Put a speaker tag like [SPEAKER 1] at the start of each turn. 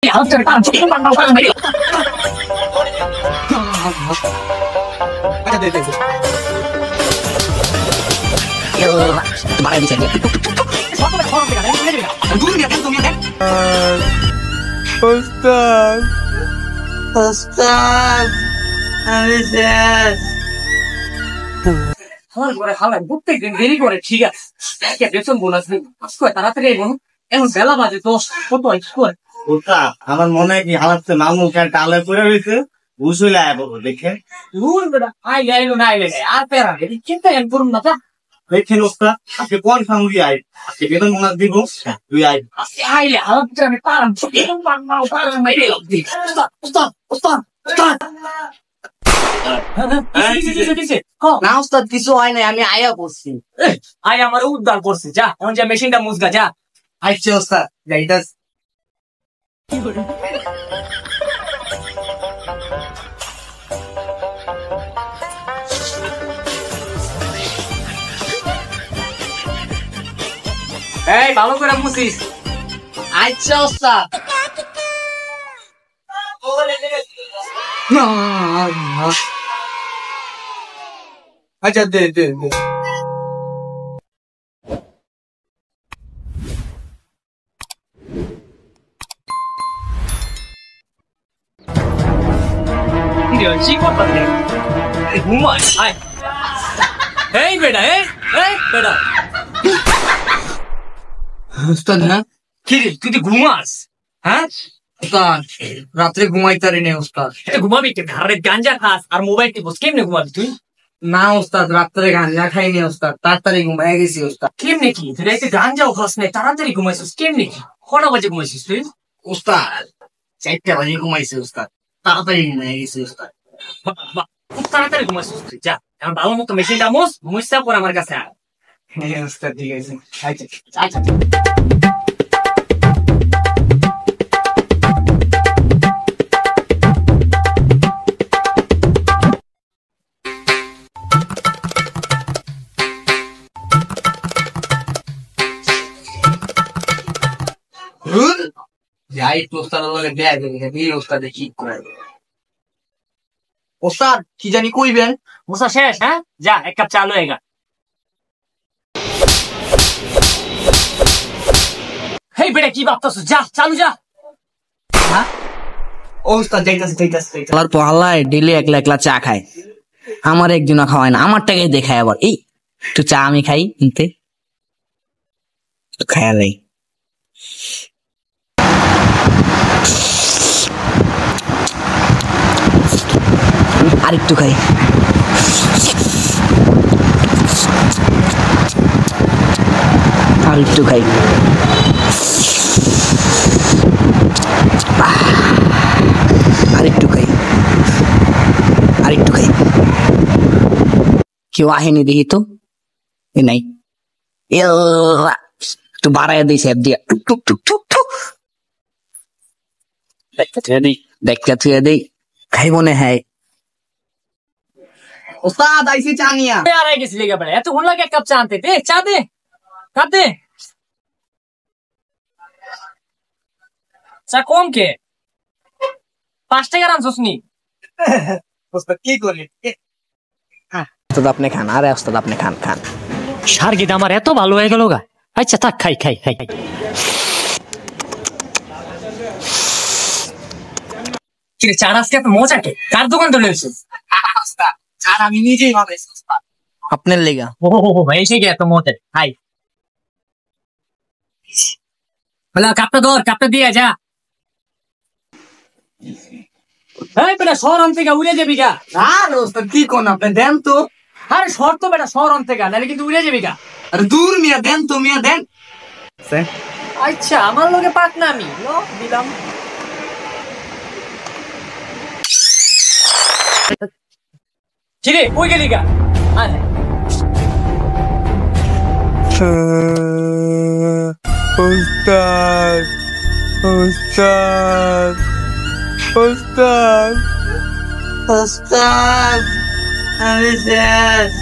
[SPEAKER 1] ওস্তাদ ওস্তাদ আমি শেষ।
[SPEAKER 2] আমার ঘরে হালাই প্রত্যেকদিন দেরি করে, ঠিক আছে বেতন বোনাস তাড়াতাড়ি এখন বেলা বাজে 10 কত করে।
[SPEAKER 3] ওস্তাদ আমার মনে হয় কি হালাতে মামু ক্যান্টা আলে পড়ে রয়েছে, উসুলে আয় বলবো দেখে
[SPEAKER 2] রুল বেটা আই গাইলো না আইলে আর পেরা এটি চিন্তা এন করুন না তা
[SPEAKER 3] দেখেন ওস্তাদ আজকে কোন সামুরি আয়, আজকে বেতন বোনাস দিব তুই আয়।
[SPEAKER 2] আজকে আইলে হালাতে আমি পারাম পারাম মেরে দি উস্তাদ উস্তাদ উস্তাদ উস্তাদ
[SPEAKER 1] না ওস্তাদ কিছু হয় নাই, আমি আয়া করছি।
[SPEAKER 2] আই আমার উদ্ধার করছে, যা এখন যা মেশিনটা মুজগা যা।
[SPEAKER 1] আচ্ছা ওস্তাদ যাইতাস।
[SPEAKER 2] এই ভালো করে মুছিস।
[SPEAKER 1] আচ্ছা ওস্তাদ। আচ্ছা দে দে দে।
[SPEAKER 2] এই বেটা এই বেটা
[SPEAKER 1] ওস্তাদ হ্যাঁ
[SPEAKER 2] কি রে তুই ঘুমাস? হ্যাঁ
[SPEAKER 1] ওস্তাদ রাত্রে ঘুমাইতারি নেই ওস্তাদ।
[SPEAKER 2] ঘুমাবি কে? ঘরে গাঞ্জা খাস আর মোবাইল টিপস, কেমনে ঘুমাবি তুই?
[SPEAKER 1] না ওস্তাদ রাত্রে গাঁজা খাইনি ওস্তাদ, তাড়াতাড়ি ঘুমাই গেছি ওস্তাদ।
[SPEAKER 2] কেমনে কি তুই রাতে গাঞ্জাও খাস নাই, তাড়াতাড়ি ঘুমাইছিস কেমনে কি? কটা বাজে ঘুমাইছিস তুই?
[SPEAKER 1] ওস্তাদ 4টা বাজে ঘুমাইছি ওস্তাদ, তাড়াতাড়ি ঘুমাই গেছি ওস্তাদ।
[SPEAKER 2] খুব তাড়াতাড়ি ঘুমাইছিস তুই, যা এখন ভালো মতো মেশিনটা মোস, ঘুমাইছা পর আমার কাছে আয়।
[SPEAKER 1] হ্যাঁ ওস্তাদ ঠিক আছে। আচ্ছা
[SPEAKER 2] আচ্ছা
[SPEAKER 1] যাই ওস্তাদের লগে দেয়া যাবে, ওস্তাদে কি করে। ওস্তাদ কি জানি কইবেন?
[SPEAKER 2] মুসা শেষ? হ্যাঁ যা এক কাপ চা লয়ে গা। হেই বেটা কি ভাবতাছিস? যা চালু যা।
[SPEAKER 1] হ্যাঁ ওস্তাদ যাইতাছে যাইতাছে। আর পোহালায় ডেলি একলা একলা চা খায়, আমার একদিনও খাওয়ায় না, আমার টাকাই দেখায় আবার। এই একটু চা আমি খাই নিতে খায়া নেই। আরেকটু খাই। আরেকটু খাই। আরেকটু খাই। আরেকটু খাই। কেউ আহেনি দেখি তো, এ নাই। একটু বাড়াইয়া দিই স্যাপ দিয়া, টুক টুক টুক টুক টুক। দেখতে থুয়ে দিই, খাইব না। হ্যাঁ ওস্তাদ আইসি চা নিয়া।
[SPEAKER 2] আর আই গেছিলি গা বেটা, এতক্ষণ লাগে এক কাপ চা আনতে। দে চা দে, কাপ দে। চা কম কে? 5 টাকার আনছস নি?
[SPEAKER 1] ওস্তাদ কি করি? ওস্তাদ আপনি খান, আরে ওস্তাদ আপনি খান খান।
[SPEAKER 2] শার্গিটা আমার এত ভালো হয়ে গেল গা। আচ্ছা থাক, খাই খাই খাই। কিরে চা আজকে এত মজা কে? কার দোকান ধরে এসেছিস?
[SPEAKER 1] ওস্তাদ চা আমি নিজেই বানাইছি ওস্তাদ, আপনার লেগা।
[SPEAKER 2] ও এসে গে এত মজা। হাই বলা কাপটা ধর, কাপটা দিয়ে যা। এই বেটা শহর থেকে উড়ে যাবি গা।
[SPEAKER 1] আর ওস্তাদ কি কোন আপনি দেন তো।
[SPEAKER 2] আরে শহর তো বেটা শহর থেকে, নাহলে কিন্তু উড়ে যাবি গা।
[SPEAKER 1] আরে দূর মিয়া দেন তো, মিয়া দেন।
[SPEAKER 2] আচ্ছা আমার লগে পাক না, আমি দিলাম। কিরে কই গেলি গা?
[SPEAKER 4] ওস্তাদ ওস্তাদ ওস্তাদ
[SPEAKER 1] ওস্তাদ আমি শেষ।